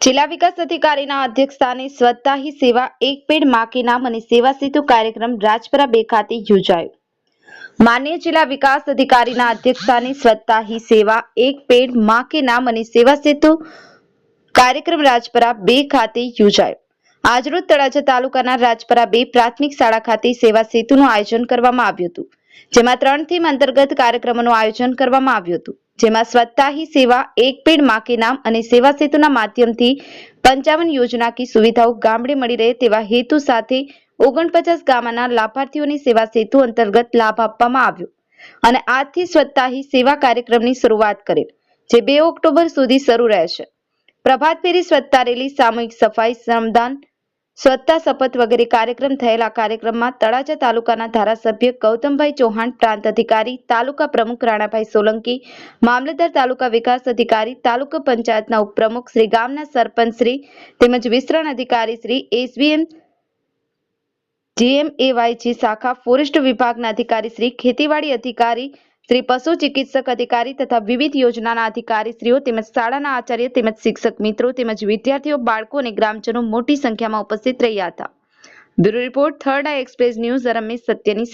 जिला विकास अधिकारीના અધ્યક્ષસ્થાને સ્વચ્છતા હી સેવા એક પેડ માં કે નામ અને સેવા સેતુ કાર્યક્રમ રાજપરા 2 ખાતે યોજાયો। માનનીય જિલ્લા વિકાસ અધિકારીના અધ્યક્ષસ્થાને સ્વચ્છતા હી સેવા એક પેડ માં કે નામ અને સેવા સેતુ કાર્યક્રમ રાજપરા 2 ખાતે યોજાયો। આજરોજ તળાજા તાલુકાના રાજપરા 2 પ્રાથમિક શાળા ખાતે સેવા સેતુનું આયોજન કરવામાં આવ્યું હતું, જેમાં 3 થીમ અંતર્ગત કાર્યક્રમોનું આયોજન કરવામાં આવ્યું હતું, જેમાં સ્વચ્છતા હી સેવા એક પેડ માં કે નામ અને સેવા સેતુના માધ્યમથી 55 યોજના કી સુવિધાઓ ગામડે મળી રહે તેવા હેતુ સાથે 49 ગામના લાભાર્થીઓને સેવા સેતુ અંતર્ગત લાભ આપવામાં આવ્યો અને આજથી સ્વચ્છતા હી સેવા કાર્યક્રમની શરૂઆત કરેલ, જે 2 ઓક્ટોબર સુધી શરૂ રહેશે। પ્રભાત ફેરી, સ્વચ્છતા રેલી, સામૂહિક સફાઈ, શ્રમદાન, સ્વચ્છતા શપથ વગેરે કાર્યક્રમ થયેલા કાર્યક્રમમાં તળાજા તાલુકાના ધારાસભ્ય ગૌતમભાઈ ચૌહાણ, પ્રાંત અધિકારી, તાલુકા પ્રમુખ રાણાભાઈ સોલંકી, મામલતદાર, તાલુકા વિકાસ અધિકારી, તાલુકા પંચાયતના ઉપપ્રમુખ શ્રી, ગામના સરપંચ શ્રી તેમજ વિસ્તરણ અધિકારી શ્રી, એસવીએમ જીએમએવાયજી શાખા, ફોરેસ્ટ વિભાગના અધિકારી શ્રી, ખેતીવાડી અધિકારી શ્રી, પશુ ચિકિત્સક અધિકારી તથા વિવિધ યોજનાના અધિકારીશ્રીઓ તેમજ શાળાના આચાર્ય તેમજ શિક્ષક મિત્રો તેમજ વિદ્યાર્થીઓ, બાળકો અને ગ્રામજનો મોટી સંખ્યામાં ઉપસ્થિત રહ્યા હતા। બ્યુરો રિપોર્ટ, થર્ડ આઈ એક્સપ્રેસ ન્યૂઝ, રમેશ સત્યની સાથે।